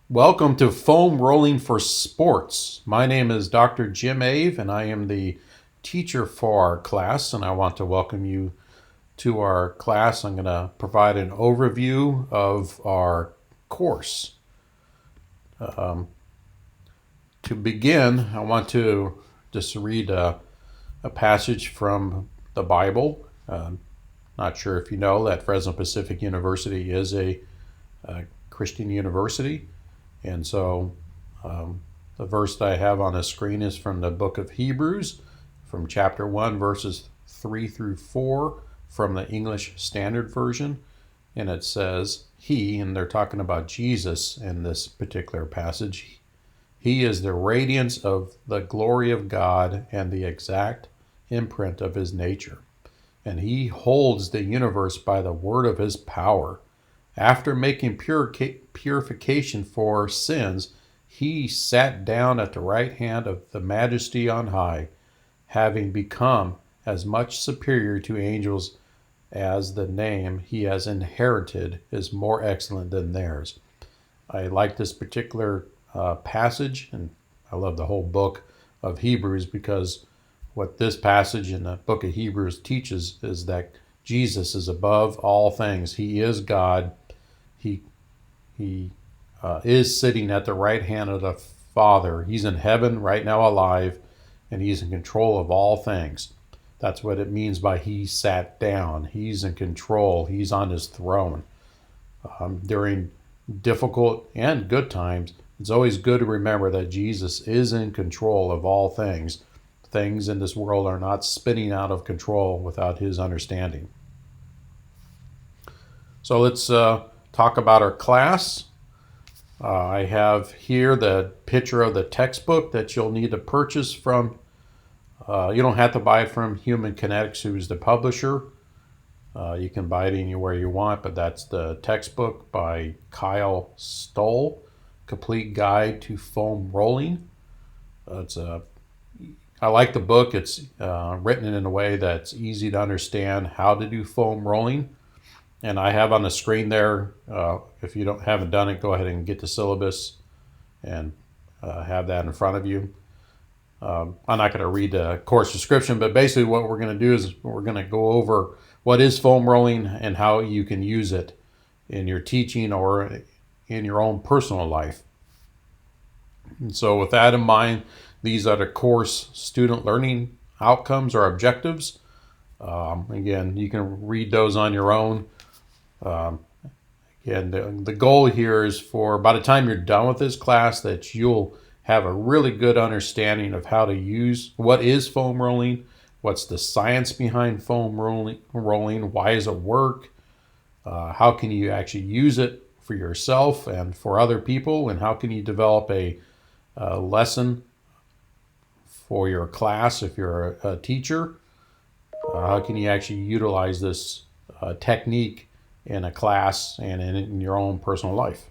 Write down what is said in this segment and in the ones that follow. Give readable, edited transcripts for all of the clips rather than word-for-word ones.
Welcome to Foam Rolling for Sports. My name is Dr. Jim Ave, and I am the teacher for our class, and I want to welcome you to our class. I'm going to provide an overview of our course. To begin, I want to just read a passage from the Bible. Not sure if you know that Fresno Pacific University is a Christian university. And so the verse that I have on the screen is from the book of Hebrews, from chapter 1, verses 3 through 4, from the English Standard Version. And it says, He, and they're talking about Jesus in this particular passage, He is the radiance of the glory of God and the exact imprint of His nature. And He holds the universe by the word of His power. After making purification for sins, He sat down at the right hand of the Majesty on high, having become as much superior to angels as the name He has inherited is more excellent than theirs. I like this particular passage, and I love the whole book of Hebrews, because what this passage in the book of Hebrews teaches is that Jesus is above all things. He is God. He is sitting at the right hand of the Father. He's in heaven right now alive, and He's in control of all things. That's what it means by He sat down. He's in control. He's on His throne. During difficult and good times, it's always good to remember that Jesus is in control of all things. Things in this world are not spinning out of control without His understanding. So let's talk about our class. I have here the picture of the textbook that you'll need to purchase from. You don't have to buy it from Human Kinetics, who's the publisher. You can buy it anywhere you want, but that's the textbook by Kyle Stoll, Complete Guide to Foam Rolling. I like the book. It's written in a way that's easy to understand how to do foam rolling. And I have on the screen there, if you haven't done it, go ahead and get the syllabus and have that in front of you. I'm not going to read the course description, but basically what we're going to do is we're going to go over what is foam rolling and how you can use it in your teaching or in your own personal life. And so with that in mind, these are the course student learning outcomes or objectives. Again, you can read those on your own. Again, the goal here is for by the time you're done with this class that you'll have a really good understanding of how to use what is foam rolling, what's the science behind foam rolling, why does it work, how can you actually use it for yourself and for other people, and how can you develop a lesson for your class if you're a teacher. How can you actually utilize this technique in a class and in your own personal life.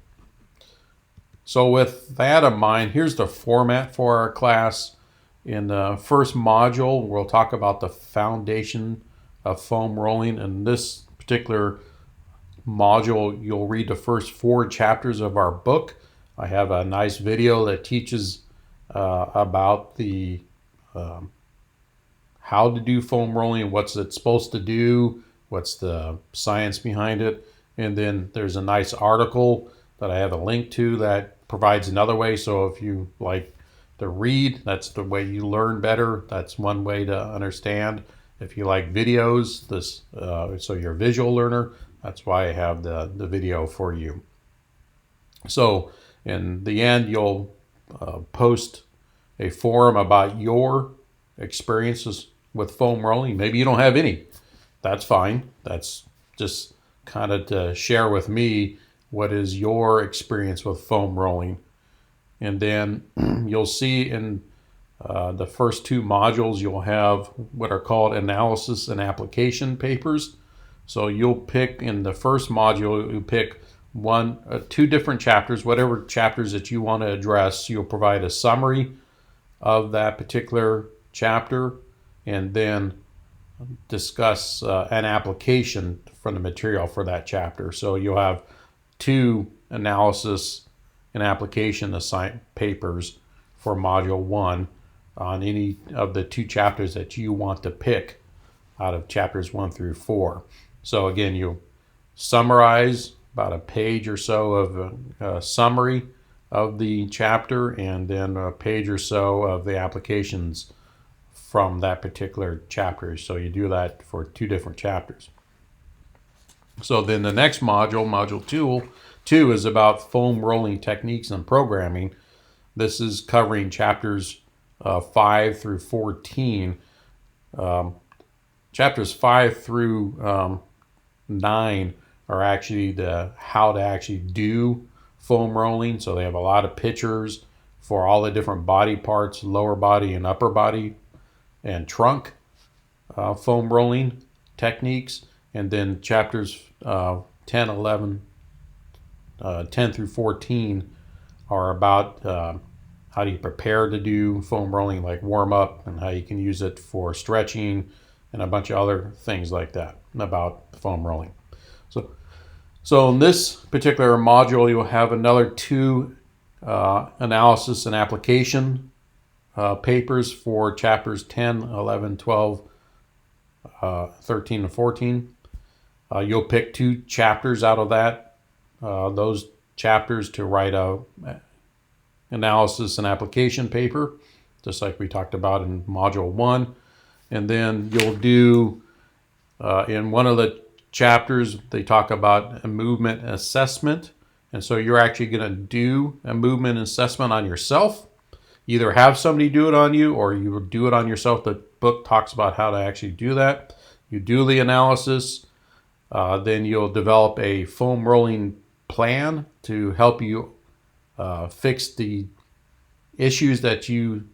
So with that in mind, here's the format for our class. In the first module, we'll talk about the foundation of foam rolling. In this particular module, you'll read the first 4 chapters of our book. I have a nice video that teaches about the how to do foam rolling, what's it supposed to do, what's the science behind it. And then there's a nice article that I have a link to that provides another way. So if you like to read, that's the way you learn better. That's one way to understand. If you like videos, so you're a visual learner, that's why I have the video for you. So in the end, you'll post a forum about your experiences with foam rolling. Maybe you don't have any. That's fine. That's just kind of to share with me what is your experience with foam rolling. And then you'll see in the first 2 modules, you'll have what are called analysis and application papers. So you'll pick in the first module, you pick 2 different chapters, whatever chapters that you want to address. You'll provide a summary of that particular chapter and then discuss an application from the material for that chapter. So you'll have 2 analysis and application papers for Module 1 on any of the 2 chapters that you want to pick out of chapters 1 through 4. So again, you summarize about a page or so of a summary of the chapter, and then a page or so of the applications from that particular chapter. So you do that for 2 different chapters. So then the next module, Module 2, is about foam rolling techniques and programming. This is covering chapters 5 through 14. Chapters 5 through 9 are actually the how to actually do foam rolling. So they have a lot of pictures for all the different body parts, lower body and upper body and trunk foam rolling techniques. And then chapters 10 through 14 are about how do you prepare to do foam rolling, like warm up, and how you can use it for stretching and a bunch of other things like that about foam rolling. So in this particular module, you'll have another 2 analysis and application papers for chapters 10, 11, 12, 13, and 14. You'll pick 2 chapters out of those chapters to write a analysis and application paper, just like we talked about in Module 1. And then you'll do, in one of the chapters, they talk about a movement assessment. And so you're actually going to do a movement assessment on yourself. Either have somebody do it on you, or you will do it on yourself. The book talks about how to actually do that. You do the analysis, then you'll develop a foam rolling plan to help you fix the issues that you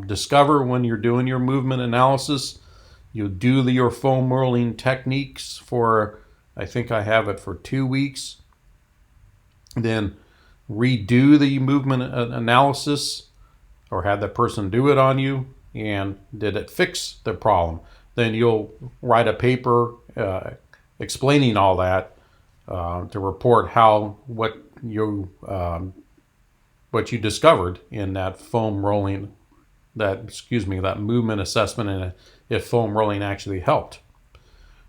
discover when you're doing your movement analysis. You'll do your foam rolling techniques for, I think I have it for 2 weeks. Then redo the movement analysis, or have the person do it on you, and did it fix the problem? Then you'll write a paper explaining all that to report what you discovered in that foam rolling, that movement assessment, and if foam rolling actually helped.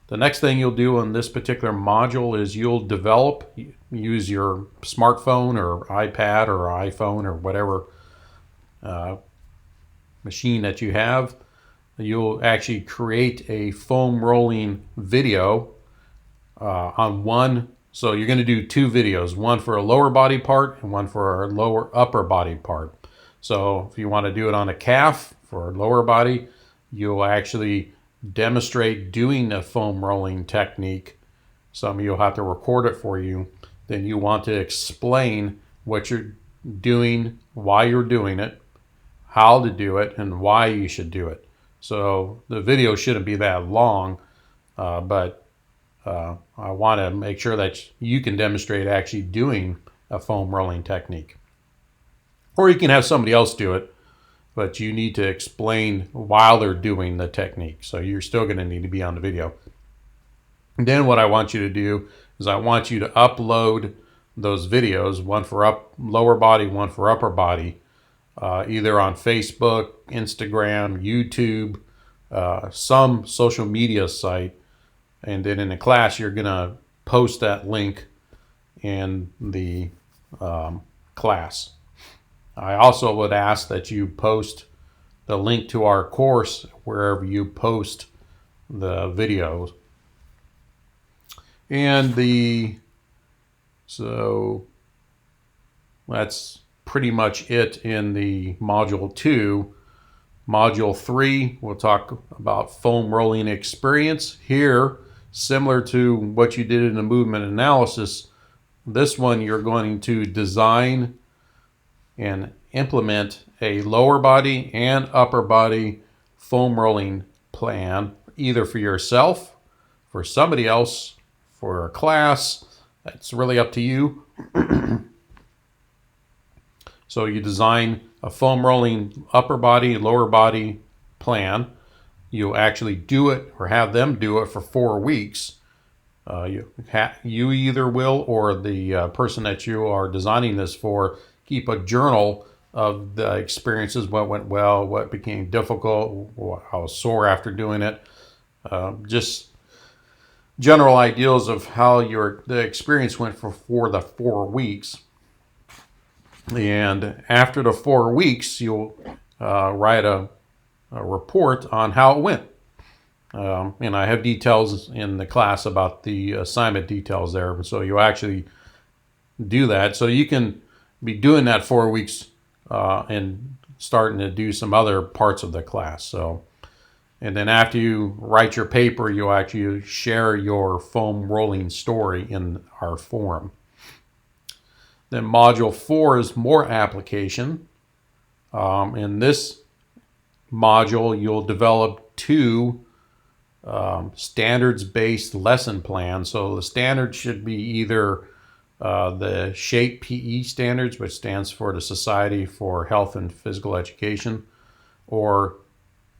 The next thing you'll do on this particular module is you'll use your smartphone or iPad or iPhone or whatever machine that you have. You'll actually create a foam rolling video on one. So you're going to do 2 videos, one for a lower body part and one for a upper body part. So if you want to do it on a calf for lower body, you'll actually demonstrate doing the foam rolling technique. Some of you'll have to record it for you. Then you want to explain what you're doing, why you're doing it, how to do it, and why you should do it. So the video shouldn't be that long, but I want to make sure that you can demonstrate actually doing a foam rolling technique. Or you can have somebody else do it, but you need to explain while they're doing the technique. So you're still going to need to be on the video. And then what I want you to do is I want you to upload those videos, one for lower body, one for upper body, either on Facebook, Instagram, YouTube, some social media site. And then in the class, you're going to post that link in the class. I also would ask that you post the link to our course wherever you post the videos. And so that's pretty much it in the Module 2. Module 3, we'll talk about foam rolling experience. Here, similar to what you did in the movement analysis, this one you're going to design and implement a lower body and upper body foam rolling plan, either for yourself, for somebody else, for a class. It's really up to you. So you design a foam rolling upper body, lower body plan. You'll actually do it or have them do it for 4 weeks. You either will, or the person that you are designing this for, keep a journal of the experiences, what went well, what became difficult, I was sore after doing it. Just general ideas of how the experience went for the 4 weeks. And after the 4 weeks, you'll write a report on how it went. And I have details in the class about the assignment details there. So you actually do that. So you can be doing that 4 weeks and starting to do some other parts of the class. So, and then after you write your paper, you actually share your foam rolling story in our forum. Then module 4 is more application. In this module, you'll develop 2 standards-based lesson plans. So the standards should be either the SHAPE PE standards, which stands for the Society for Health and Physical Education, or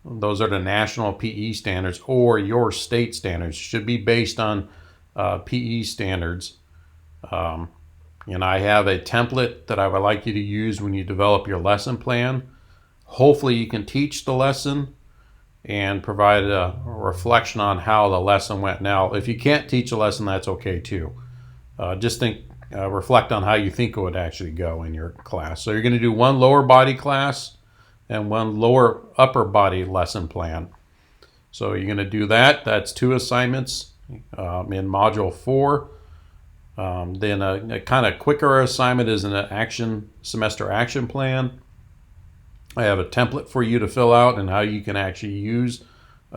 those are the national PE standards, or your state standards. Should be based on PE standards. And I have a template that I would like you to use when you develop your lesson plan. Hopefully you can teach the lesson and provide a reflection on how the lesson went. Now, if you can't teach a lesson, that's okay too. Just reflect on how you think it would actually go in your class. So you're going to do 1 lower body class and 1 lower upper body lesson plan. So you're going to do that. That's 2 assignments in module 4. Then a kind of quicker assignment is an semester action plan. I have a template for you to fill out and how you can actually use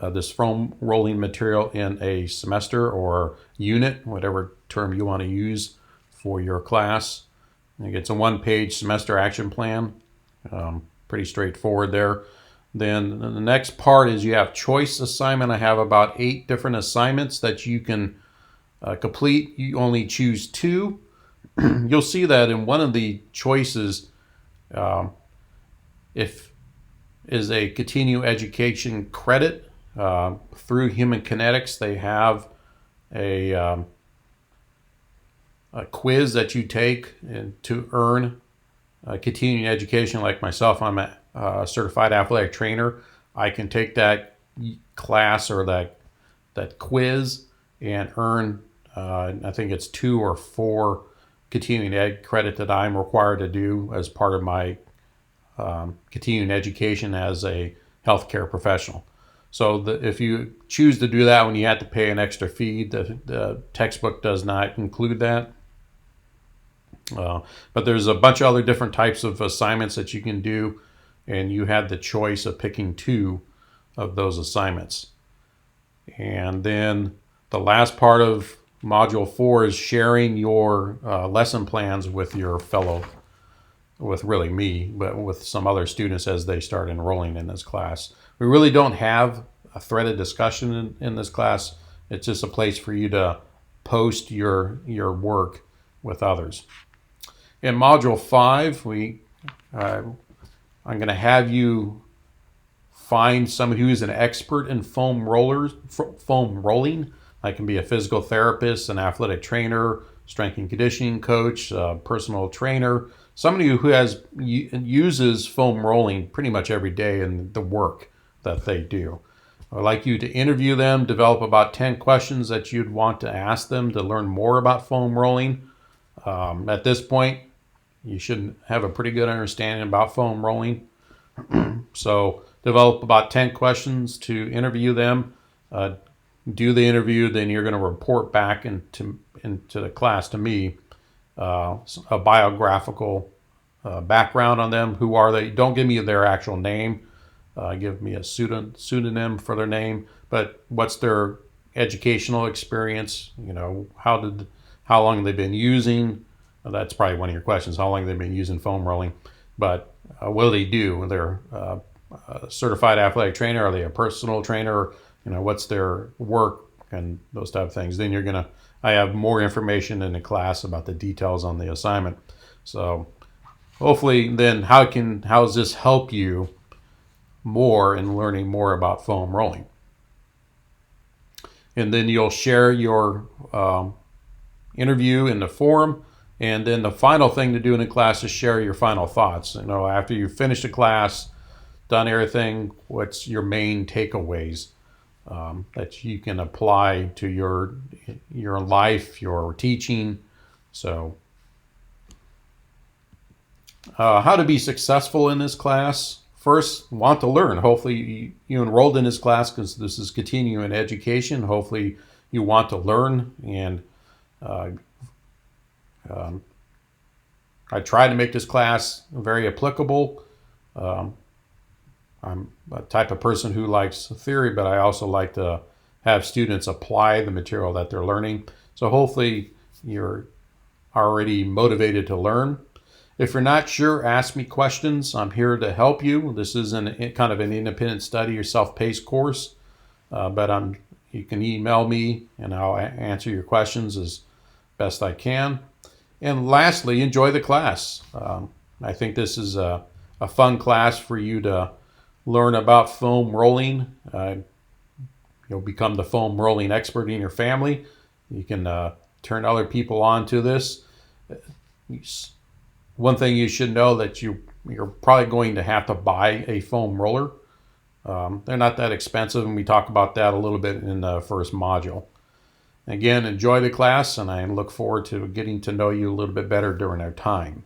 this foam rolling material in a semester or unit, whatever term you want to use for your class. It's a 1-page semester action plan. Pretty straightforward there. Then the next part is you have choice assignment. I have about 8 different assignments that you can complete. You only choose 2. You'll see that in one of the choices, if is a continuing education credit through Human Kinetics. They have a quiz that you take to earn continuing education. Like myself, I'm a certified athletic trainer. I can take that class or that quiz and earn I think it's 2 or 4 continuing ed credit that I'm required to do as part of my continuing education as a healthcare professional. So if you choose to do that one, you have to pay an extra fee. The textbook does not include that. But there's a bunch of other different types of assignments that you can do, and you have the choice of picking 2 of those assignments. And then the last part of module 4 is sharing your lesson plans with your with really me, but with some other students as they start enrolling in this class. We really don't have a threaded discussion in this class. It's just a place for you to post your work with others. In module 5, I'm going to have you find someone who is an expert in foam rolling. I can be a physical therapist, an athletic trainer, strength and conditioning coach, personal trainer, somebody who uses foam rolling pretty much every day in the work that they do. I'd like you to interview them, develop about 10 questions that you'd want to ask them to learn more about foam rolling. At this point, you should have a pretty good understanding about foam rolling. So develop about 10 questions to interview them. Do the interview, then you're going to report back into the class to me a biographical background on them. Who are they? Don't give me their actual name. Give me a pseudonym for their name. But what's their educational experience? How long have they been using? That's probably one of your questions. How long have they been using foam rolling? But what do they do? They're a certified athletic trainer. Are they a personal trainer? What's their work and those type of things. Then I have more information in the class about the details on the assignment. So hopefully then how does this help you more in learning more about foam rolling? and then you'll share your interview in the forum. And then the final thing to do in the class is share your final thoughts. After you finish the class, done everything, what's your main takeaways that you can apply to your life, your teaching. So, how to be successful in this class? First, want to learn. Hopefully, you enrolled in this class because this is continuing education. Hopefully, you want to learn, and I try to make this class very applicable. I'm a type of person who likes theory, but I also like to have students apply the material that they're learning. So hopefully you're already motivated to learn. If you're not sure, ask me questions. I'm here to help you. This is kind of an independent study or self-paced course, but you can email me and I'll answer your questions as best I can. And lastly, enjoy the class. I think this is a fun class for you to learn about foam rolling. You'll become the foam rolling expert in your family. You can turn other people on to this. One thing you should know that you're probably going to have to buy a foam roller. They're not that expensive, and we talk about that a little bit in the first module. Again, enjoy the class, and I look forward to getting to know you a little bit better during our time.